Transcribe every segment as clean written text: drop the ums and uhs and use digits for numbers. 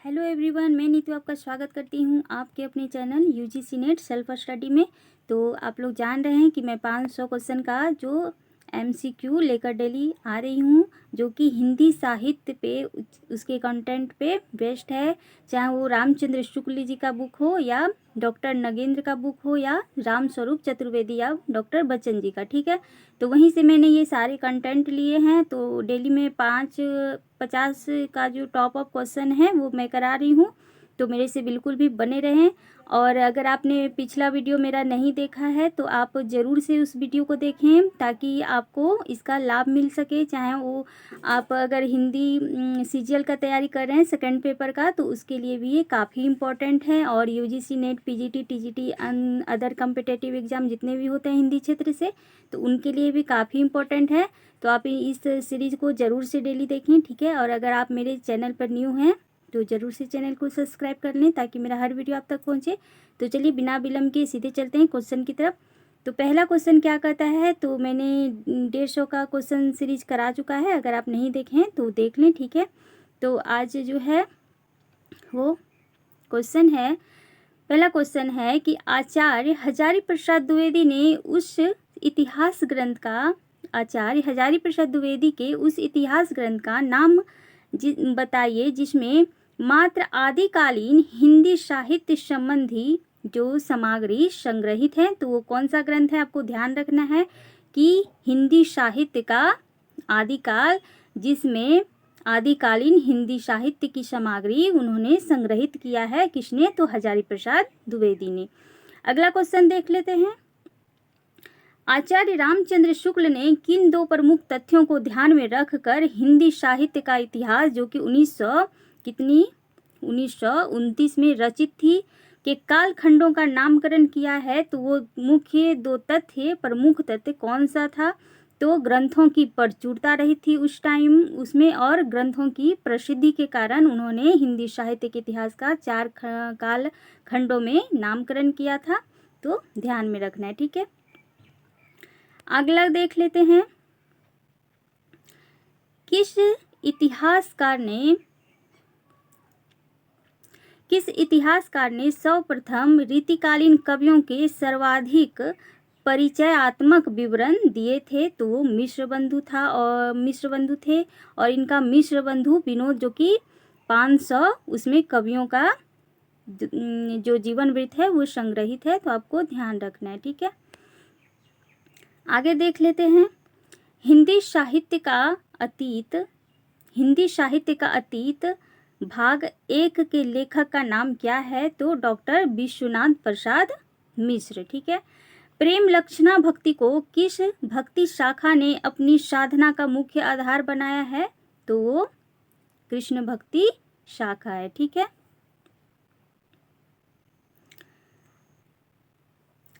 Hello everyone, मैं नीतू आपका स्वागत करती हूँ आपके अपने channel UGC net self study में। तो आप लोग जान रहे हैं कि मैं 500 क्वेश्चन का जो एमसीक्यू लेकर डेली आ रही हूँ, जो कि हिंदी साहित्य पे उसके कंटेंट पे बेस्ड है। चाहे वो रामचंद्र शुक्ल जी का बुक हो या डॉक्टर नगेंद्र का बुक हो या राम स्वरूप चतुर्वेदी या डॉक्टर बच्चन जी का, ठीक है। तो वहीं से मैंने ये सारे कंटेंट लिए हैं। तो डेली में 50 का जो टॉप अप क्वेश्चन है वो मैं करा रही हूँ। तो मेरे से बिल्कुल भी बने रहें। और अगर आपने पिछला वीडियो मेरा नहीं देखा है तो आप ज़रूर से उस वीडियो को देखें, ताकि आपको इसका लाभ मिल सके। चाहे वो आप अगर हिंदी सीजीएल का तैयारी कर रहे हैं सेकंड पेपर का, तो उसके लिए भी ये काफ़ी इम्पोर्टेंट है। और UGC net, PGT, TGT, other competitive exam जितने भी होते हैं हिंदी क्षेत्र से, तो उनके लिए भी काफ़ी इम्पोर्टेंट है। तो आप इस सीरीज़ को ज़रूर से डेली देखें, ठीक है। और अगर आप मेरे चैनल पर न्यू हैं तो ज़रूर से चैनल को सब्सक्राइब कर लें, ताकि मेरा हर वीडियो आप तक पहुंचे। तो चलिए बिना विलम्ब के सीधे चलते हैं क्वेश्चन की तरफ। तो पहला क्वेश्चन क्या कहता है, तो मैंने 150 का क्वेश्चन सीरीज करा चुका है। अगर आप नहीं देखें तो देख लें, ठीक है। तो आज जो है वो क्वेश्चन है, पहला क्वेश्चन है कि आचार्य हजारी प्रसाद द्विवेदी ने उस इतिहास ग्रंथ का, आचार्य हजारी प्रसाद द्विवेदी के उस इतिहास ग्रंथ का नाम बताइए जिसमें मात्र आदिकालीन हिंदी साहित्य संबंधी जो सामग्री संग्रहित है। तो वो कौन सा ग्रंथ है, आपको ध्यान रखना है कि हिंदी साहित्य का आदिकाल, जिसमें आदिकालीन हिंदी साहित्य की सामग्री उन्होंने संग्रहित किया है। किसने, तो हजारी प्रसाद द्विवेदी ने। अगला क्वेश्चन देख लेते हैं। आचार्य रामचंद्र शुक्ल ने किन दो प्रमुख तथ्यों को ध्यान में रखकर हिंदी साहित्य का इतिहास, जो कि 1929 में रचित थी, के कालखंडों का नामकरण किया है। तो वो मुख्य दो तथ्य, प्रमुख तथ्य कौन सा था, तो ग्रंथों की प्रचुरता रही थी उस टाइम उसमें, और ग्रंथों की प्रसिद्धि के कारण उन्होंने हिंदी साहित्य के इतिहास का 4 काल खंडों में नामकरण किया था। तो ध्यान में रखना है, ठीक है। अगला देख लेते हैं। किस इतिहासकार ने सर्वप्रथम रीतिकालीन कवियों के सर्वाधिक परिचयात्मक विवरण दिए थे, तो वो मिश्रबंधु थे। और इनका मिश्रबंधु विनोद, जो कि 500 उसमें कवियों का जो जीवन वृत्त है वो संग्रहित है। तो आपको ध्यान रखना है, ठीक है। आगे देख लेते हैं। हिंदी साहित्य का अतीत भाग 1 के लेखक का नाम क्या है, तो डॉक्टर विश्वनाथ प्रसाद मिश्र, ठीक है। प्रेम लक्षणा भक्ति को किस भक्ति शाखा ने अपनी साधना का मुख्य आधार बनाया है, तो वो कृष्ण भक्ति शाखा है, ठीक है।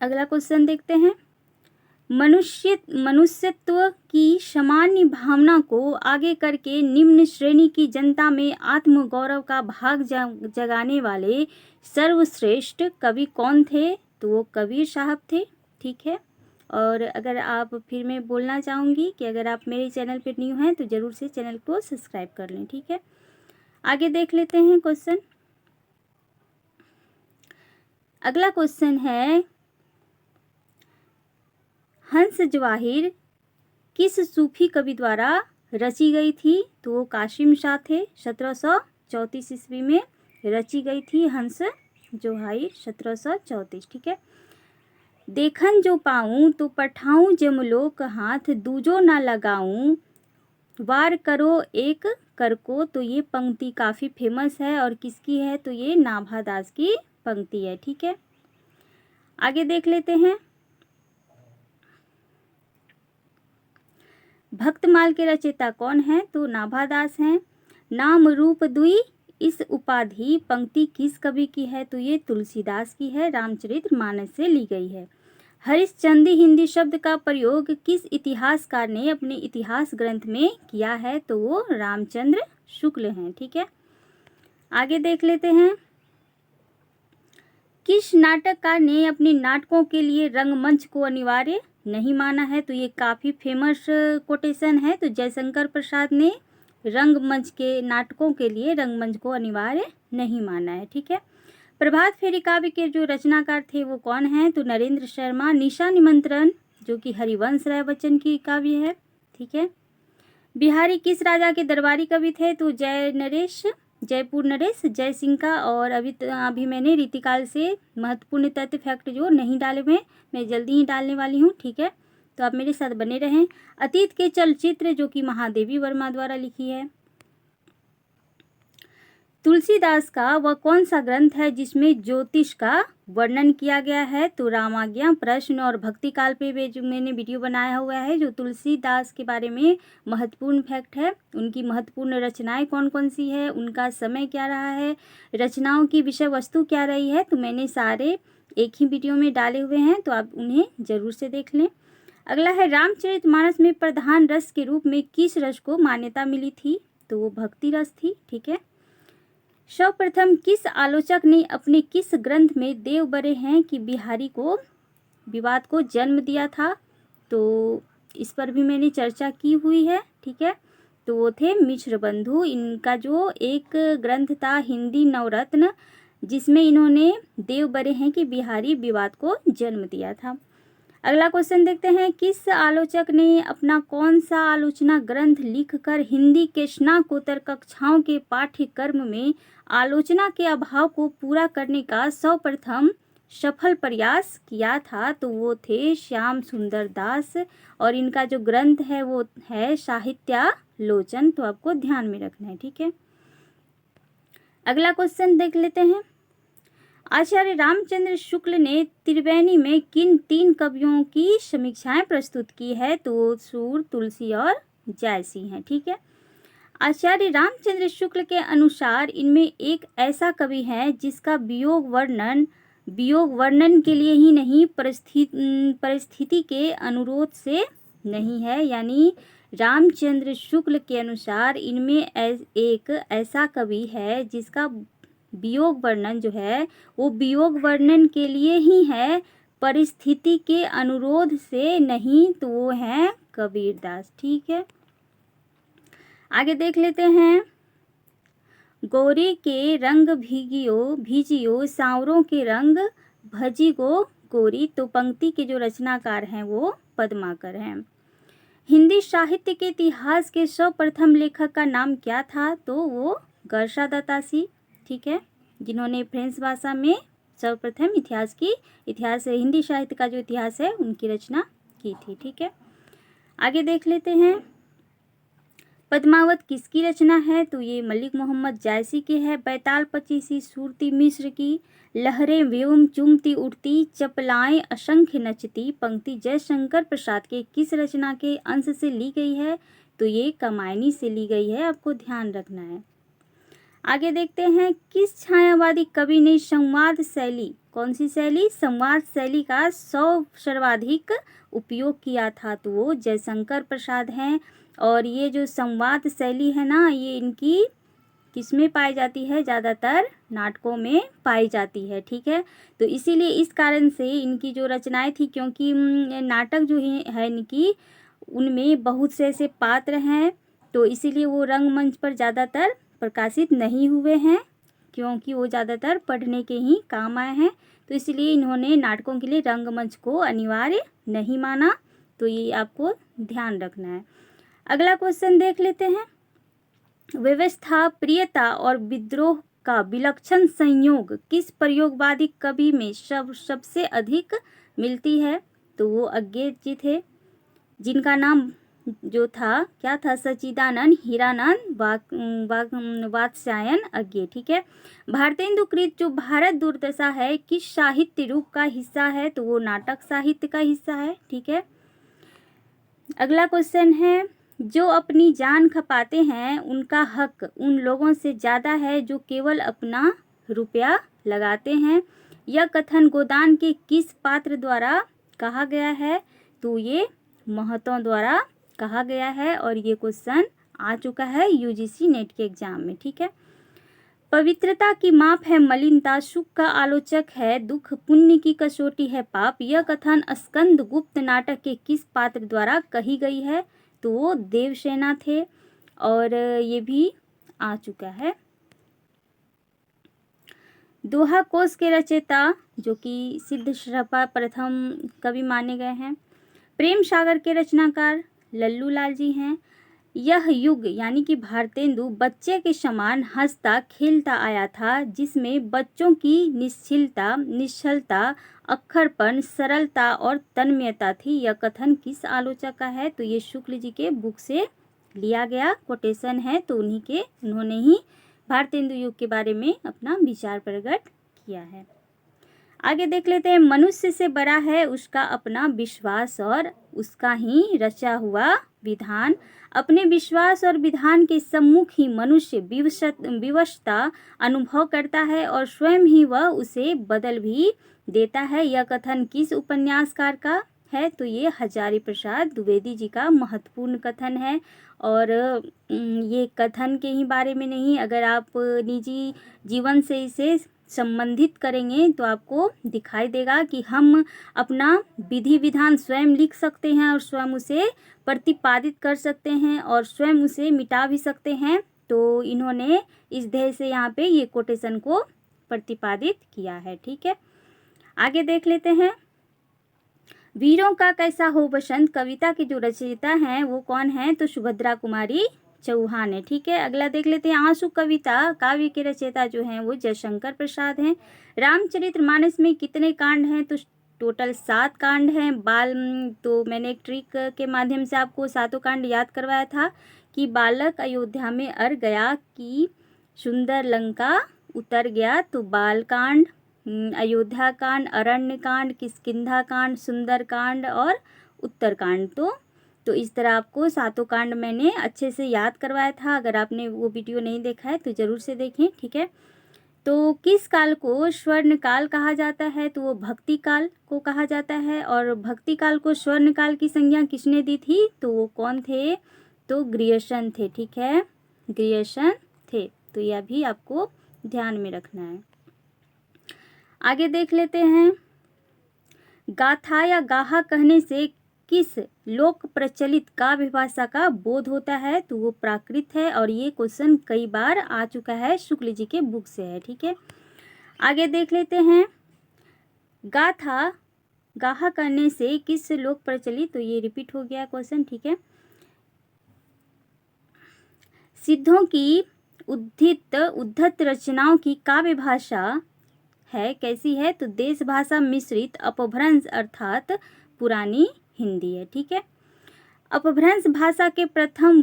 अगला क्वेश्चन देखते हैं। मनुष्यत्व की सामान्य भावना को आगे करके निम्न श्रेणी की जनता में आत्मगौरव का भाग जगाने वाले सर्वश्रेष्ठ कवि कौन थे, तो वो कबीर साहब थे, ठीक है। और अगर आप, फिर मैं बोलना चाहूँगी कि अगर आप मेरे चैनल पर न्यू हैं तो ज़रूर से चैनल को सब्सक्राइब कर लें, ठीक है। आगे देख लेते हैं क्वेश्चन। अगला क्वेश्चन है, हंस जवाहिर किस सूफी कवि द्वारा रची गई थी, तो वो कासिम शाह थे। 1734 ईस्वी में रची गई थी हंस जवाहिर, 1734, ठीक है। देखन जो पाऊँ तो पठाऊँ जमलोक हाथ, दूजो ना लगाऊँ वार करो एक कर को। तो ये पंक्ति काफ़ी फेमस है, और किसकी है, तो ये नाभादास की पंक्ति है, ठीक है। आगे देख लेते हैं। भक्तमाल के रचयिता कौन है, तो नाभादास हैं। नाम रूप दुई इस उपाधि पंक्ति किस कवि की है, तो ये तुलसीदास की है, रामचरितमानस से ली गई है। हरिश्चंद्र हिंदी शब्द का प्रयोग किस इतिहासकार ने अपने इतिहास ग्रंथ में किया है, तो वो रामचंद्र शुक्ल हैं, ठीक है। आगे देख लेते हैं। किस नाटककार ने अपने नाटकों के लिए रंगमंच को अनिवार्य नहीं माना है, तो ये काफ़ी फेमस कोटेशन है। तो जयशंकर प्रसाद ने रंगमंच के नाटकों के लिए रंगमंच को अनिवार्य नहीं माना है। ठीक है। प्रभात फेरी काव्य के जो रचनाकार थे वो कौन हैं? तो नरेंद्र शर्मा। निशा निमंत्रण जो कि हरिवंश राय बच्चन की काव्य है। ठीक है। बिहारी किस राजा के दरबारी कवि थे? तो जयपुर नरेश जय सिंह का। और अभी मैंने रीतिकाल से महत्वपूर्ण तथ्य फैक्ट जो नहीं डाले हुए मैं जल्दी ही डालने वाली हूँ। ठीक है, तो आप मेरे साथ बने रहें। अतीत के चलचित्र जो कि महादेवी वर्मा द्वारा लिखी है। तुलसीदास का वह कौन सा ग्रंथ है जिसमें ज्योतिष का वर्णन किया गया है? तो रामाज्ञा, प्रश्न और भक्ति काल पे जो मैंने वीडियो बनाया हुआ है जो तुलसीदास के बारे में महत्वपूर्ण फैक्ट है। उनकी महत्वपूर्ण रचनाएं कौन कौन सी है, उनका समय क्या रहा है, रचनाओं की विषय वस्तु क्या रही है, तो मैंने सारे एक ही वीडियो में डाले हुए हैं, तो आप उन्हें जरूर से देख लें। अगला है रामचरितमानस में प्रधान रस के रूप में किस रस को मान्यता मिली थी? तो वो भक्ति रस थी। ठीक है। सर्वप्रथम किस आलोचक ने अपने किस ग्रंथ में देव बरे हैं कि बिहारी को विवाद को जन्म दिया था? तो इस पर भी मैंने चर्चा की हुई है। ठीक है, तो वो थे मिश्र बंधु। इनका जो एक ग्रंथ था हिंदी नवरत्न, जिसमें इन्होंने देव बरे हैं कि बिहारी विवाद को जन्म दिया था। अगला क्वेश्चन देखते हैं, किस आलोचक ने अपना कौन सा आलोचना ग्रंथ लिखकर हिंदी के स्नातकोत्तर कक्षाओं के पाठ्यक्रम में आलोचना के अभाव को पूरा करने का सर्वप्रथम सफल प्रयास किया था? तो वो थे श्याम सुंदर दास, और इनका जो ग्रंथ है वो है साहित्यालोचन। तो आपको ध्यान में रखना है। ठीक है, अगला क्वेश्चन देख लेते हैं। आचार्य रामचंद्र शुक्ल ने त्रिवेणी में किन 3 कवियों की समीक्षाएं प्रस्तुत की है? तो सूर, तुलसी और जायसी हैं। ठीक है, आचार्य रामचंद्र शुक्ल के अनुसार इनमें एक ऐसा कवि है जिसका वियोग वर्णन के लिए ही नहीं परिस्थिति के अनुरोध से नहीं है। यानी रामचंद्र शुक्ल के अनुसार इनमें एक ऐसा कवि है जिसका वियोग वर्णन जो है वो वियोग वर्णन के लिए ही है, परिस्थिति के अनुरोध से नहीं। तो वो है कबीरदास। ठीक है, आगे देख लेते हैं। गोरी के रंग भीजियो सांवरों के रंग भजी गो गोरी। तो पंक्ति के जो रचनाकार हैं वो पद्माकर हैं। हिंदी साहित्य के इतिहास के सर्वप्रथम लेखक का नाम क्या था? तो वो गर्षा दत्तासी। ठीक है, जिन्होंने फ्रेंच भाषा में सर्वप्रथम इतिहास हिंदी साहित्य का जो इतिहास है उनकी रचना की थी। ठीक है, आगे देख लेते हैं। पद्मावत किसकी रचना है? तो ये मलिक मोहम्मद जायसी की है। बैताल पचीसी सूरती मिश्र की। लहरें व्योम चुमती उड़ती चपलाएं असंख्य नचती पंक्ति जयशंकर प्रसाद के किस रचना के अंश से ली गई है? तो ये कमायनी से ली गई है, आपको ध्यान रखना है। आगे देखते हैं, किस छायावादी कवि ने संवाद शैली, कौन सी शैली? संवाद शैली का सर्वाधिक उपयोग किया था? तो वो जयशंकर प्रसाद हैं। और ये जो संवाद शैली है ना, ये इनकी किसमें पाई जाती है? ज़्यादातर नाटकों में पाई जाती है। ठीक है, तो इसीलिए इस कारण से इनकी जो रचनाएं थी, क्योंकि नाटक जो है इनकी उनमें बहुत से ऐसे पात्र हैं, तो इसीलिए वो रंगमंच पर ज़्यादातर प्रकाशित नहीं हुए हैं, क्योंकि वो ज़्यादातर पढ़ने के ही काम आए हैं। तो इसलिए इन्होंने नाटकों के लिए रंगमंच को अनिवार्य नहीं माना। तो ये आपको ध्यान रखना है। अगला क्वेश्चन देख लेते हैं। व्यवस्था, प्रियता और विद्रोह का विलक्षण संयोग किस प्रयोगवादी कवि में सबसे अधिक मिलती है? तो वो अज्ञे जी थे, जिनका नाम जो था क्या था? सच्चिदानंद हीरानंद वात्स्यायन अज्ञे। ठीक है, भारतेंदुकृत जो भारत दुर्दशा है किस साहित्य रूप का हिस्सा है? तो वो नाटक साहित्य का हिस्सा है। ठीक है, अगला क्वेश्चन है, जो अपनी जान खपाते हैं उनका हक उन लोगों से ज़्यादा है जो केवल अपना रुपया लगाते हैं। यह कथन गोदान के किस पात्र द्वारा कहा गया है? तो ये महतों द्वारा कहा गया है, और ये क्वेश्चन आ चुका है यूजीसी नेट के एग्जाम में। ठीक है, पवित्रता की माप है मलिनता, सुख का आलोचक है दुख, पुण्य की कसौटी है पाप। यह कथन स्कंद गुप्त नाटक के किस पात्र द्वारा कही गई है? तो वो देवसेना थे। और ये भी आ चुका है। दोहा कोश के रचयिता जो कि सिद्धश्रभा प्रथम कवि माने गए हैं। प्रेम सागर के रचनाकार लल्लू लाल जी हैं। यह युग यानी कि भारतेंदु बच्चे के समान हंसता खेलता आया था, जिसमें बच्चों की निश्चिलता, निश्चलता, अक्खरपन, सरलता और तन्मयता थी। यह कथन किस आलोचक का है? तो ये शुक्ल जी के बुक से लिया गया कोटेशन है, तो उन्होंने ही भारतेंदु युग के बारे में अपना विचार प्रकट किया है। आगे देख लेते हैं। मनुष्य से बड़ा है उसका अपना विश्वास और उसका ही रचा हुआ विधान। अपने विश्वास और विधान के सम्मुख ही मनुष्य विवशता अनुभव करता है और स्वयं ही वह उसे बदल भी देता है। यह कथन किस उपन्यासकार का है? तो ये हजारी प्रसाद द्विवेदी जी का महत्वपूर्ण कथन है। और ये कथन के ही बारे में नहीं, अगर आप निजी जीवन से इसे संबंधित करेंगे तो आपको दिखाई देगा कि हम अपना विधि विधान स्वयं लिख सकते हैं और स्वयं उसे प्रतिपादित कर सकते हैं और स्वयं उसे मिटा भी सकते हैं। तो इन्होंने इस ध्येय से यहाँ पे ये कोटेशन को प्रतिपादित किया है। ठीक है, आगे देख लेते हैं। वीरों का कैसा हो बसंत कविता के जो रचयिता हैं वो कौन है? तो सुभद्रा कुमारी चौहान है। ठीक है, अगला देख लेते हैं। आंसू कविता काव्य के रचयिता जो हैं वो जयशंकर प्रसाद हैं। रामचरितमानस में कितने कांड हैं? तो टोटल 7 कांड हैं। तो मैंने एक ट्रिक के माध्यम से आपको 7 कांड याद करवाया था कि बालक अयोध्या में अर गया कि सुंदर लंका उतर गया। तो बाल कांड, अयोध्या कांड, अरण्य कांड, किष्किंधा कांड, सुंदर कांड और उत्तर कांड। तो इस तरह आपको 7 कांड मैंने अच्छे से याद करवाया था। अगर आपने वो वीडियो नहीं देखा है तो ज़रूर से देखें। ठीक है, तो किस काल को स्वर्ण काल कहा जाता है? तो वो भक्ति काल को कहा जाता है। और भक्ति काल को स्वर्ण काल की संज्ञा किसने दी थी? तो वो कौन थे? तो ग्रियर्सन थे। ठीक है, ग्रियर्सन थे। तो यह भी आपको ध्यान में रखना है। आगे देख लेते हैं। गाथा या गाहा कहने से किस लोक प्रचलित काव्य भाषा का बोध होता है? तो वो प्राकृत है और ये क्वेश्चन कई बार आ चुका है, शुक्ल जी के बुक से है। ठीक है, आगे देख लेते हैं। गाथा गाहा करने से किस लोक प्रचलित, तो ये रिपीट हो गया क्वेश्चन। ठीक है, सिद्धों की उद्धत रचनाओं की काव्य भाषा है कैसी है? तो देश भाषा मिश्रित अपभ्रंश अर्थात पुरानी हिंदी है। ठीक है, अपभ्रंश भाषा के प्रथम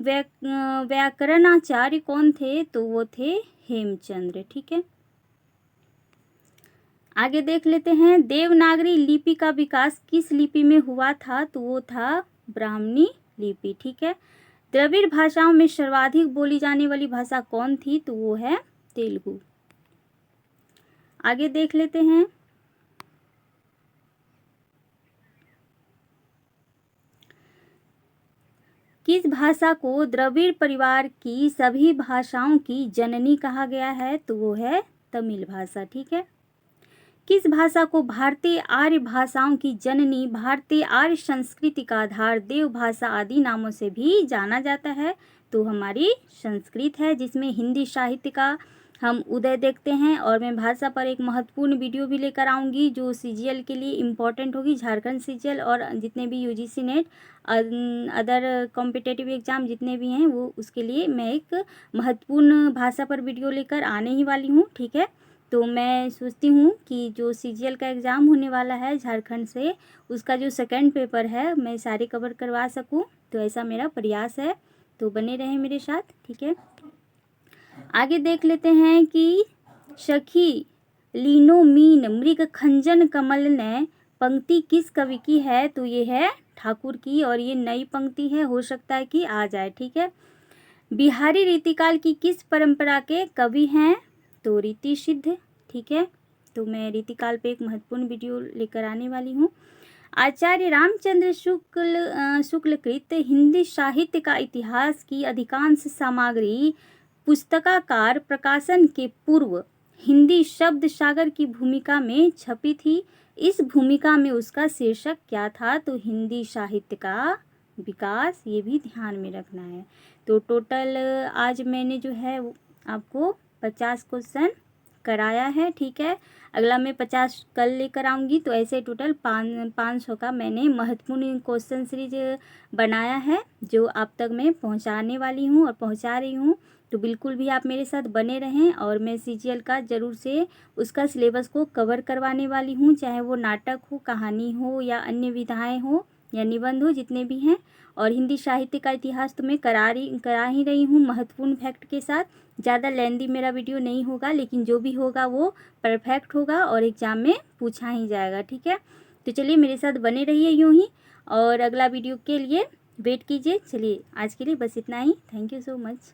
व्याकरणाचार्य कौन थे? तो वो थे हेमचंद्र। ठीक है, आगे देख लेते हैं। देवनागरी लिपि का विकास किस लिपि में हुआ था? तो वो था ब्राह्मणी लिपि। ठीक है, द्रविड़ भाषाओं में सर्वाधिक बोली जाने वाली भाषा कौन थी? तो वो है तेलुगु। आगे देख लेते हैं। किस भाषा को द्रविड़ परिवार की सभी भाषाओं की जननी कहा गया है? तो वो है तमिल भाषा। ठीक है, किस भाषा को भारतीय आर्य भाषाओं की जननी, भारतीय आर्य संस्कृति का आधार, देव भाषा आदि नामों से भी जाना जाता है? तो हमारी संस्कृत है, जिसमें हिंदी साहित्य का हम उदय देखते हैं। और मैं भाषा पर एक महत्वपूर्ण वीडियो भी लेकर आऊँगी जो सीजीएल के लिए इम्पोर्टेंट होगी, झारखंड सीजीएल और जितने भी UGC net other competitive exam जितने भी हैं वो, उसके लिए मैं एक महत्वपूर्ण भाषा पर वीडियो लेकर आने ही वाली हूँ। ठीक है, तो मैं सोचती हूँ कि जो सीजीएल का एग्ज़ाम होने वाला है झारखंड से, उसका जो सेकंड पेपर है मैं सारे कवर करवा सकूँ, तो ऐसा मेरा प्रयास है। तो बने रहें मेरे साथ। ठीक है, आगे देख लेते हैं कि सखी लीनो मीन मृग खंजन कमल ने पंक्ति किस कवि की है? तो ये है ठाकुर की और ये नई पंक्ति है, हो सकता है कि आ जाए। ठीक है, बिहारी रीतिकाल की किस परंपरा के कवि हैं? तो रीति सिद्ध। ठीक है, तो मैं रीतिकाल पे एक महत्वपूर्ण वीडियो लेकर आने वाली हूँ। आचार्य रामचंद्र शुक्लकृत हिंदी साहित्य का इतिहास की अधिकांश सामग्री पुस्तकाकार प्रकाशन के पूर्व हिंदी शब्द सागर की भूमिका में छपी थी। इस भूमिका में उसका शीर्षक क्या था? तो हिंदी साहित्य का विकास, ये भी ध्यान में रखना है। तो टोटल आज मैंने जो है आपको 50 क्वेश्चन कराया है, ठीक है। अगला मैं 50 कल लेकर आऊँगी, तो ऐसे टोटल 500 का मैंने महत्वपूर्ण क्वेश्चन सीरीज बनाया है, जो आप तक मैं पहुंचाने वाली हूं और पहुंचा रही हूं। तो बिल्कुल भी आप मेरे साथ बने रहें, और मैं सीजीएल का ज़रूर से उसका सिलेबस को कवर करवाने वाली हूं, चाहे वो नाटक हो, कहानी हो, या अन्य विधाएँ हो, या निबंध हो, जितने भी हैं। और हिंदी साहित्य का इतिहास तो मैं करा ही रही हूँ महत्वपूर्ण फैक्ट के साथ। ज़्यादा लेंदी मेरा वीडियो नहीं होगा, लेकिन जो भी होगा वो परफेक्ट होगा और एग्ज़ाम में पूछा ही जाएगा, ठीक है। तो चलिए मेरे साथ बने रहिए यूँ ही, और अगला वीडियो के लिए वेट कीजिए। चलिए आज के लिए बस इतना ही। Thank you so much.